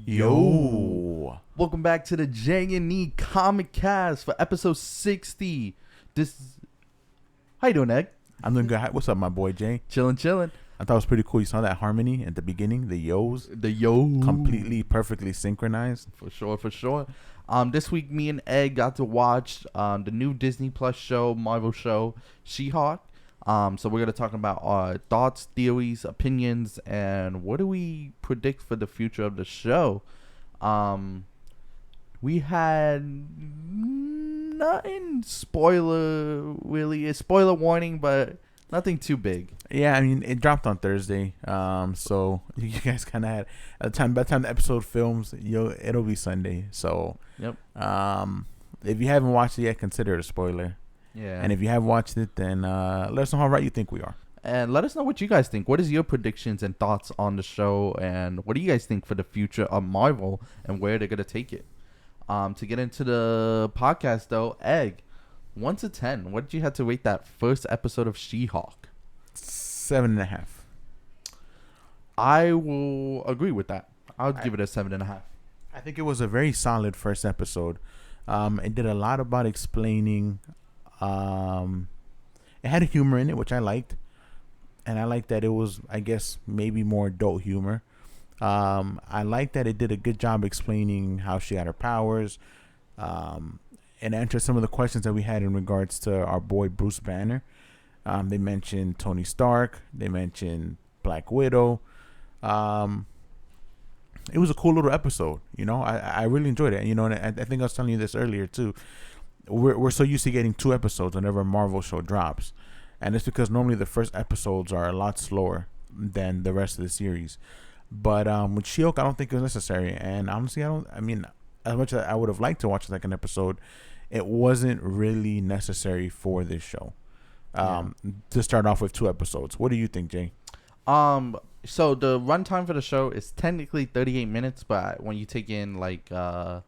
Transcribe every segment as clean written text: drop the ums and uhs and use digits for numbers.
Yo. Welcome back to the J and E Comic Cast for episode 60. How you doing, Egg? I'm doing good. What's up, my boy Jay? Chilling. I thought it was pretty cool. You saw that harmony at the beginning, the yos. The yo. Completely, perfectly synchronized. For sure. This week, me and Egg got to watch the new Disney Plus show, Marvel show, She-Hulk. So we're going to talk about our thoughts, theories, opinions, and what do we predict for the future of the show. We had nothing spoiler, really. A spoiler warning, but nothing too big. Yeah, I mean, it dropped on Thursday. So you guys kind of had, by the time the episode films, it'll be Sunday. So, Yep. If you haven't watched it yet, consider it a spoiler. Yeah. And if you have watched it, then let us know how right you think we are. And let us know what you guys think. What is your predictions and thoughts on the show? And what do you guys think for the future of Marvel and where they're going to take it? To get into the podcast, though, Egg, 1 to 10, what did you have to rate that first episode of She-Hulk? 7.5. I will agree with that. I would give it a 7.5. I think it was a very solid first episode. It did a lot about explaining. It had humor in it, which I liked. And I liked that it was, I guess, maybe more adult humor. I liked that it did a good job explaining how she had her powers. And answered some of the questions that we had in regards to our boy Bruce Banner. They mentioned Tony Stark. They mentioned Black Widow. It was a cool little episode. I really enjoyed it. And I think I was telling you this earlier too. We're so used to getting 2 episodes whenever a Marvel show drops. And it's because normally the first episodes are a lot slower than the rest of the series. But with She-Hulk, I don't think it was necessary. And honestly, as much as I would have liked to watch the second episode, it wasn't really necessary for this show. To start off with 2 episodes. What do you think, Jay? So the runtime for the show is technically 38 minutes, but when you take in like the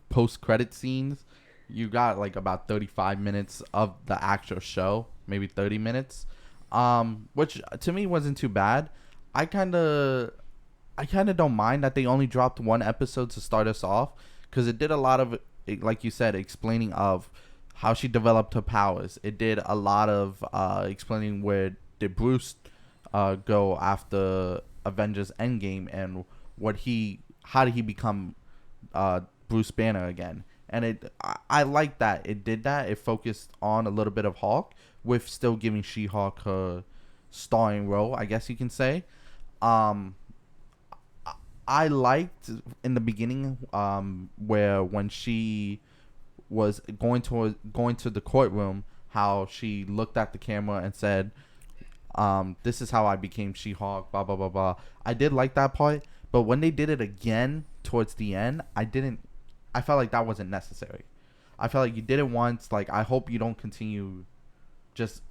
post-credit scenes, you got like about 35 minutes of the actual show, maybe 30 minutes, which to me wasn't too bad. I kind of don't mind that they only dropped 1 episode to start us off, because it did a lot of, like you said, explaining of how she developed her powers. It did a lot of explaining where did Bruce go after Avengers Endgame, and how did he become Bruce Banner again. And I like that it did that. It focused on a little bit of Hulk with still giving She-Hulk her starring role, I guess you can say. I liked in the beginning where when she was going to the courtroom, how she looked at the camera and said, this is how I became She-Hulk, blah, blah, blah, blah. I did like that part, but when they did it again towards the end, I felt like that wasn't necessary. I felt like you did it once. Like, I hope you don't continue just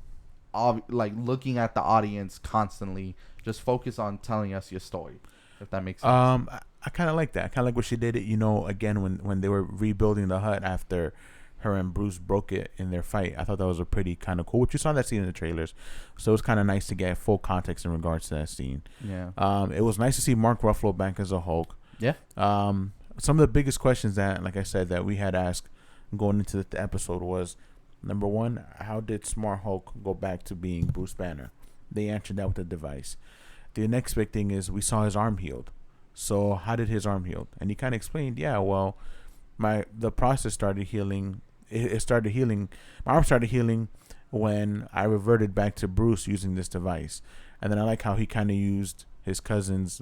like looking at the audience constantly. Just focus on telling us your story, if that makes sense. I kind of like that. I kind of like what she did it, again, when they were rebuilding the hut after her and Bruce broke it in their fight. I thought that was a pretty kind of cool, which you saw that scene in the trailers. So it was kind of nice to get full context in regards to that scene. Yeah. It was nice to see Mark Ruffalo back as a Hulk. Yeah. Some of the biggest questions that, like I said, that we had asked going into the episode was, number 1, how did Smart Hulk go back to being Bruce Banner? They answered that with a device. The next big thing is we saw his arm healed. So how did his arm heal? And he kind of explained, the process started healing. It started healing. My arm started healing when I reverted back to Bruce using this device. And then I like how he kind of used his cousin's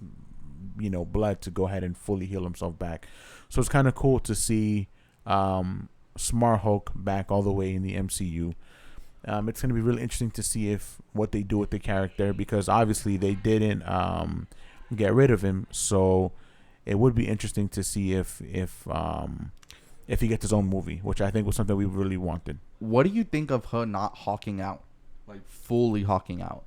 blood to go ahead and fully heal himself back. So it's kind of cool to see Smart Hulk back all the way in the MCU. It's going to be really interesting to see what they do with the character, because obviously they didn't get rid of him. So it would be interesting to see if he gets his own movie, which I think was something we really wanted. What do you think of her not hawking out, like fully hawking out?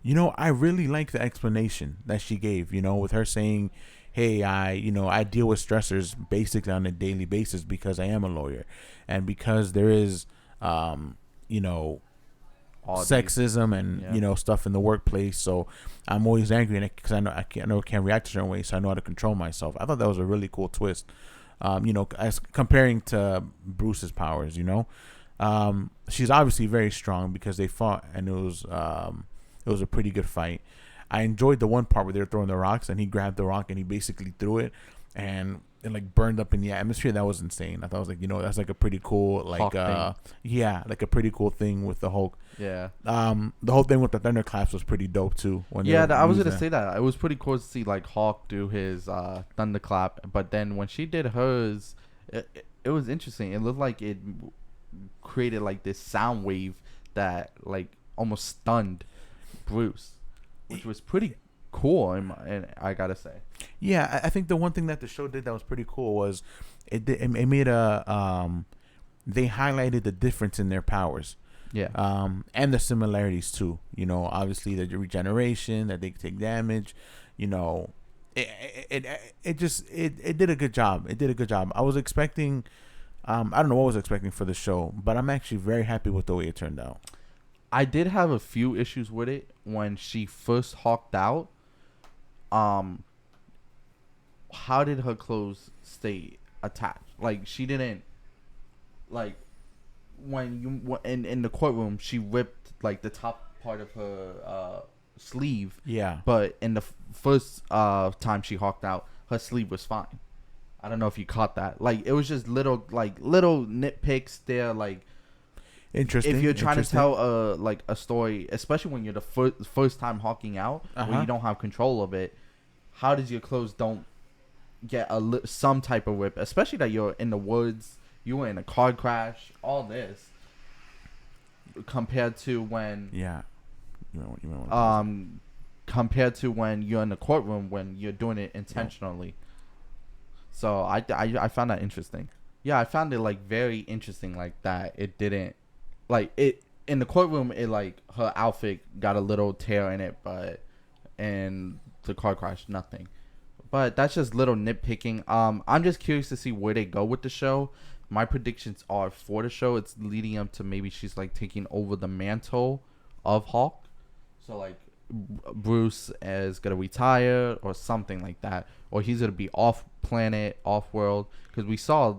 I really like the explanation that she gave, with her saying, hey, I deal with stressors basically on a daily basis because I am a lawyer, and because there is, sexism and stuff in the workplace. So I'm always angry because I know I can't react a certain way, so I know how to control myself. I thought that was a really cool twist. As comparing to Bruce's powers, she's obviously very strong because they fought and it was a pretty good fight. I enjoyed the one part where they were throwing the rocks and he grabbed the rock and he basically threw it and it like burned up in the atmosphere. That was insane. I thought it was like, that's like a pretty cool like like a pretty cool thing with the Hulk. Yeah. The whole thing with the thunderclaps was pretty dope too. I was gonna say that. It was pretty cool to see like Hulk do his thunderclap, but then when she did hers, it was interesting. It looked like it created like this sound wave that like almost stunned Bruce, which was pretty cool. And I gotta say, yeah, I think the one thing that the show did that was pretty cool was it made they highlighted the difference in their powers. Yeah. And the similarities too. Obviously the regeneration, that they take damage. It did a good job. It did a good job. I was expecting, I don't know what I was expecting for the show, but I'm actually very happy with the way it turned out. I did have a few issues with it when she first hawked out. How did her clothes stay attached? Like she didn't, like when you in the courtroom, she ripped like the top part of her sleeve. Yeah. But in the first time she hawked out, her sleeve was fine. I don't know if you caught that. Like it was just little nitpicks there. Like interesting. If you're trying to tell a story, especially when you're the first time hawking out, where you don't have control of it, how does your clothes don't get some type of whip? Especially that you're in the woods, you were in a car crash, all this. Compared to when compared to when you're in the courtroom when you're doing it intentionally. So I found that interesting. Yeah, I found it like very interesting like that. It didn't like it in the courtroom. It like her outfit got a little tear in it, but in the car crash nothing. But that's just little nitpicking. I'm just curious to see where they go with the show. My predictions are for the show, it's leading up to maybe she's like taking over the mantle of Hulk. So like Bruce is gonna retire or something like that, or he's gonna be off planet, off world. Because we saw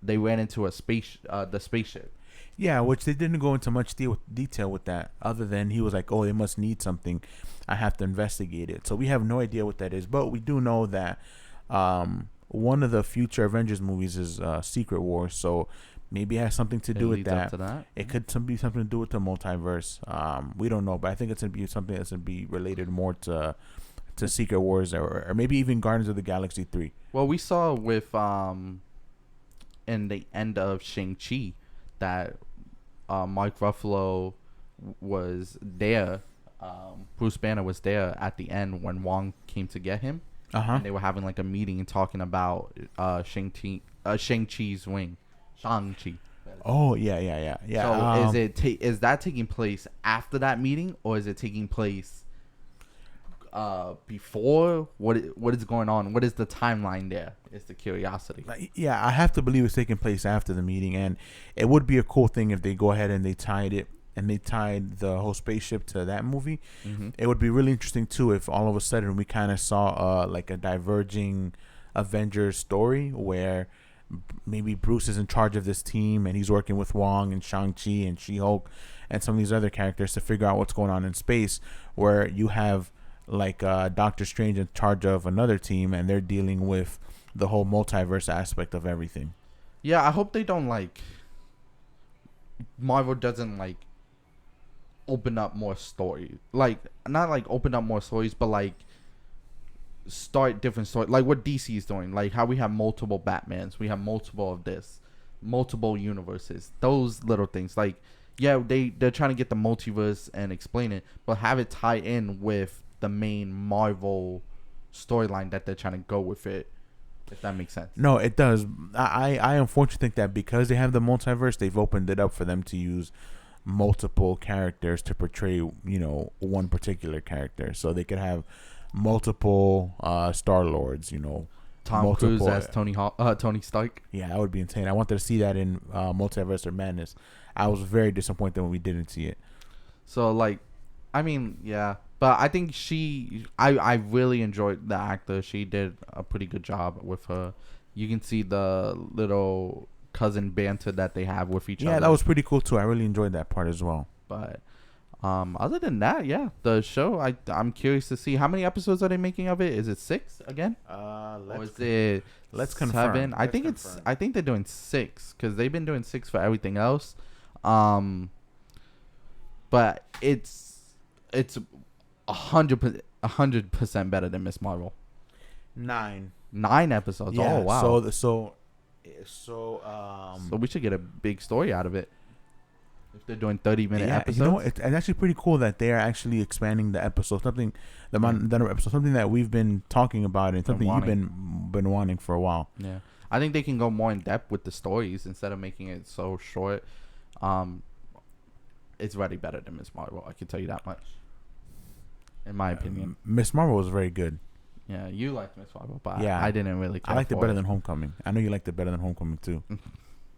they ran into the spaceship. Yeah, which they didn't go into much detail with that, other than he was like, "Oh, they must need something. I have to investigate it." So we have no idea what that is, but we do know that one of the future Avengers movies is Secret Wars. So maybe it has something to do with that. It could be something to do with the multiverse. We don't know, but I think it's gonna be something that's gonna be related more to Secret Wars or maybe even Guardians of the Galaxy 3. Well, we saw with in the end of Shang-Chi that Mark Ruffalo was there. Bruce Banner was there at the end when Wong came to get him. And they were having like a meeting and talking about Shang-Chi's wing. Shang-Chi. Oh, yeah. So is that taking place after that meeting, or is it taking place before? What is going on? What is the timeline there? Is the curiosity. Yeah, I have to believe it's taking place after the meeting, and it would be a cool thing if they go ahead and they tied the whole spaceship to that movie. Mm-hmm. It would be really interesting too if all of a sudden we kind of saw like a diverging Avengers story where maybe Bruce is in charge of this team and he's working with Wong and Shang-Chi and She-Hulk and some of these other characters to figure out what's going on in space, where you have like Doctor Strange in charge of another team and they're dealing with the whole multiverse aspect of everything. Yeah, I hope they don't like Marvel doesn't like open up more stories, like not like open up more stories, but like start different stories, like what DC is doing, like how we have multiple Batmans, we have multiple of this, multiple universes, those little things. Like yeah, they're trying to get the multiverse and explain it, but have it tie in with the main Marvel storyline that they're trying to go with it, if that makes sense. No, it does. I unfortunately think that because they have the multiverse, they've opened it up for them to use multiple characters to portray, one particular character. So they could have multiple Star-Lords, Tom Cruise as Tony Stark. Yeah, that would be insane. I wanted to see that in Multiverse of Madness. I was very disappointed when we didn't see it. So like, I mean, yeah, but I think I really enjoyed the actor. She did a pretty good job with her. You can see the little cousin banter that they have with each other. Yeah, that was pretty cool too. I really enjoyed that part as well. But other than that, yeah, the show. I'm curious to see how many episodes are they making of it. Is it 6 again? Or is it let's 7? confirm. I think it's. I think they're doing 6 because they've been doing 6 for everything else. But it's 100% better than Miss Marvel. 9 episodes. Yeah, Oh wow. So we should get a big story out of it. If they're doing 30-minute episodes. You know, it's actually pretty cool that they are actually expanding the episode. Something that we've been talking about and something you've been wanting for a while. Yeah, I think they can go more in depth with the stories instead of making it so short. It's already better than Miss Marvel. I can tell you that much. In my opinion, Miss Marvel was very good. Yeah, you liked Miss Marvel, but yeah, I didn't really care. I liked it better than Homecoming. I know you liked it better than Homecoming too.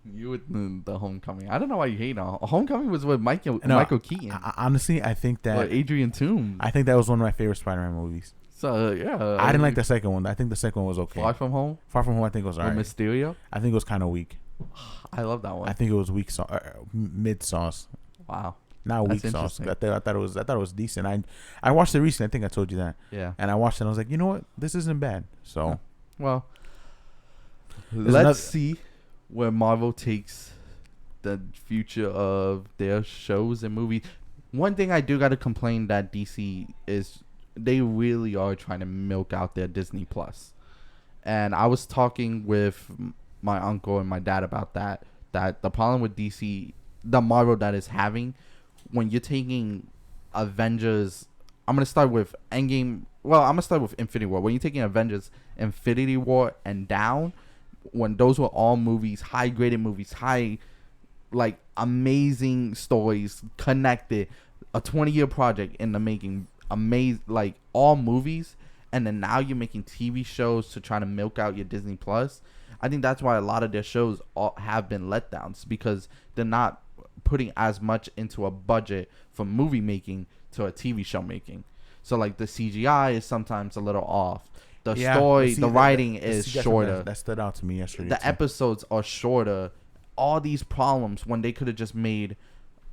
You with the Homecoming. I don't know why you hate on Homecoming. Was with Michael Keaton. Honestly, I think that or Adrian Toomes. I think that was one of my favorite Spider-Man movies. So yeah, I didn't like the second one. I think the second one was okay. Far From Home. Far From Home, I think was alright. Mysterio. I think it was kind of weak. I love that one. I think it was weak mid sauce. Wow. Not weak sauce. I thought it was decent. I watched it recently. I think I told you that. Yeah. And I watched it and I was like, you know what? This isn't bad. So. Well. Let's see where Marvel takes the future of their shows and movies. One thing I do got to complain that DC is they really are trying to milk out their Disney Plus. And I was talking with my uncle and my dad about that the problem with DC, the Marvel that is having, when you're taking Avengers, I'm going to start with Endgame. Well, I'm going to start with Infinity War. When you're taking Avengers, Infinity War and down, when those were all movies, high graded movies, like amazing stories, connected, a 20-year project in the making, amazing, like all movies, and then now you're making TV shows to try to milk out your Disney Plus. I think that's why a lot of their shows have been letdowns, because they're not putting as much into a budget from movie making to a TV show making. So like the CGI is sometimes a little off. The story, the writing is shorter. That stood out to me yesterday. The episodes are shorter. All these problems when they could have just made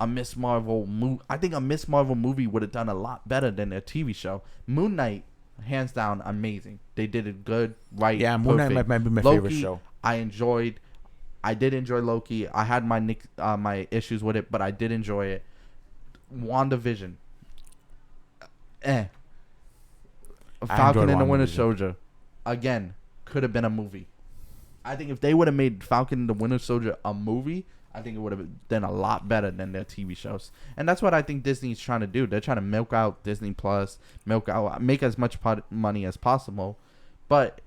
a Miss Marvel movie. I think a Miss Marvel movie would have done a lot better than their TV show. Moon Knight, hands down, amazing. They did it good, right? Yeah, Moon Knight might be my favorite show. I did enjoy Loki. I had my issues with it, but I did enjoy it. WandaVision. Falcon and the Winter Soldier. Again, could have been a movie. I think if they would have made Falcon and the Winter Soldier a movie, I think it would have been a lot better than their TV shows. And that's what I think Disney's trying to do. They're trying to milk out Disney Plus, make as much money as possible. But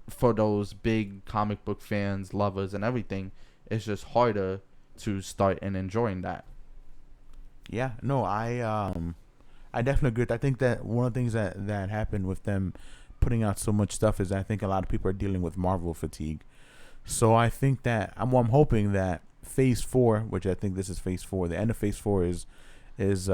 for those big comic book fans, lovers, and everything, it's just harder to start and enjoying that. Yeah, no, I definitely agree. I think that one of the things that happened with them putting out so much stuff is I think a lot of people are dealing with Marvel fatigue. So I think that I'm hoping that Phase 4, which I think this is Phase 4, the end of Phase 4 is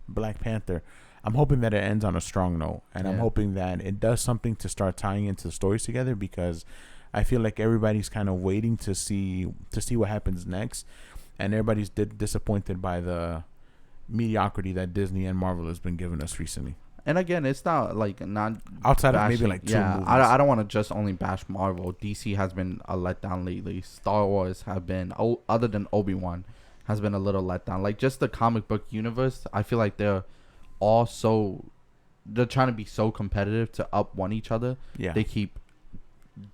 Black Panther. I'm hoping that it ends on a strong note, and I'm hoping that it does something to start tying into the stories together, because I feel like everybody's kind of waiting to see what happens next, and everybody's disappointed by the mediocrity that Disney and Marvel has been giving us recently. And again, it's not like not outside bashing, of maybe like two movies. I don't want to just only bash Marvel. DC has been a letdown lately. Star Wars have been, other than Obi-Wan, has been a little letdown. Like just the comic book universe, I feel like they're trying to be so competitive to up one each other. Yeah. They keep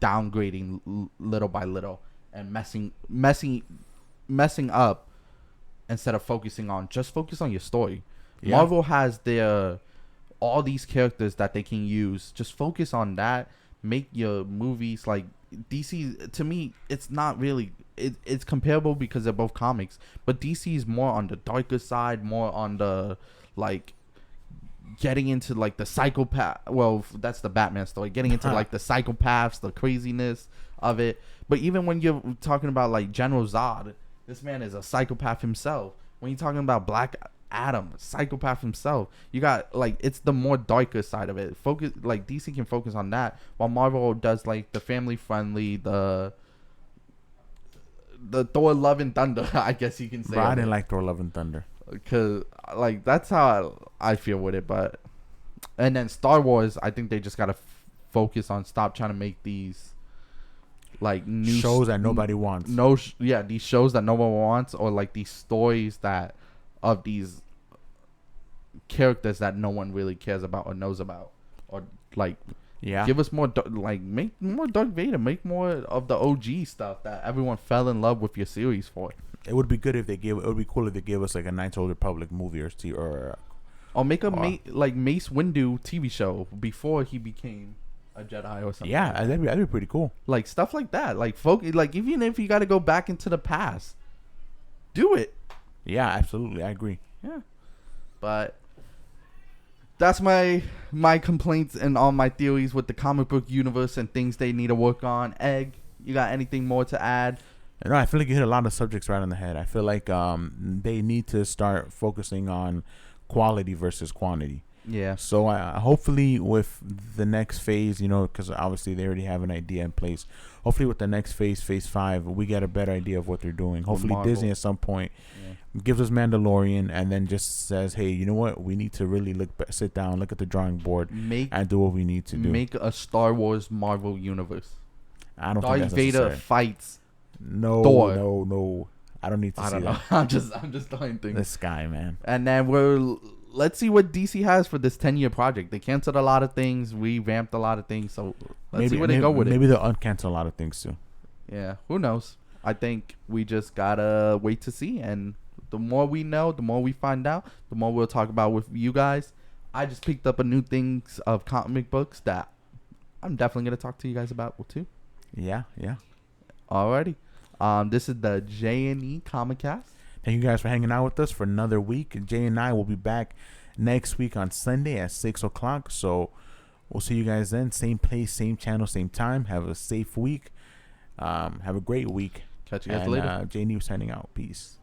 downgrading little by little and messing up instead of focus on your story. Yeah. Marvel has all these characters that they can use. Just focus on that. Make your movies like DC. To me, it's not really. It's comparable because they're both comics, but DC is more on the darker side, more on the like getting into like the psychopath. Well, that's the Batman story. Getting into like the psychopaths, the craziness of it. But even when you're talking about like General Zod, This man is a psychopath himself. When you're talking about Black Adam, psychopath himself, you got like it's the more darker side of it. Focus like DC can focus on that, while Marvel does like the family friendly, the Thor Love and Thunder, I guess you can say. Bro, I didn't like Thor Love and Thunder. Cause like that's how I feel with it, but and then Star Wars, I think they just gotta focus on stop trying to make these like new shows that nobody wants. These shows that no one wants, or like these stories that of these characters that no one really cares about or knows about, or like give us more like make more Darth Vader, make more of the OG stuff that everyone fell in love with your series for. It would be good if they gave. It would be cool if they gave us like a Knights of the Republic movie or make a like Mace Windu TV show before he became a Jedi or something. Yeah, that'd be pretty cool. Like stuff like that. Like like even if you got to go back into the past, do it. Yeah, absolutely, I agree. Yeah, but that's my complaints and all my theories with the comic book universe and things they need to work on. Egg, you got anything more to add? No, I feel like you hit a lot of subjects right on the head. I feel like they need to start focusing on quality versus quantity. Yeah. So hopefully with the next phase, because obviously they already have an idea in place. Hopefully with the next phase 5, we get a better idea of what they're doing. Hopefully Disney at some point gives us Mandalorian and then just says, hey, you know what? We need to really sit down, look at the drawing board, and do what we need to do. Make a Star Wars Marvel universe. I don't think that's Vader necessary. Fights Thor. No. I don't need to see that. Know. I'm just throwing things. This guy, man. And then let's see what DC has for this 10-year project. They canceled a lot of things, revamped a lot of things, so let's see where they go with it. Maybe they'll uncancel a lot of things too. Yeah, who knows? I think we just gotta wait to see, and the more we know, the more we find out, the more we'll talk about with you guys. I just picked up a new things of comic books that I'm definitely gonna talk to you guys about too. Yeah. Alrighty. This is the J&E Comic Cast. Thank you guys for hanging out with us for another week. Jay and I will be back next week on Sunday at 6 o'clock. So we'll see you guys then. Same place, same channel, same time. Have a safe week. Have a great week. Catch you guys later. J&E signing out. Peace.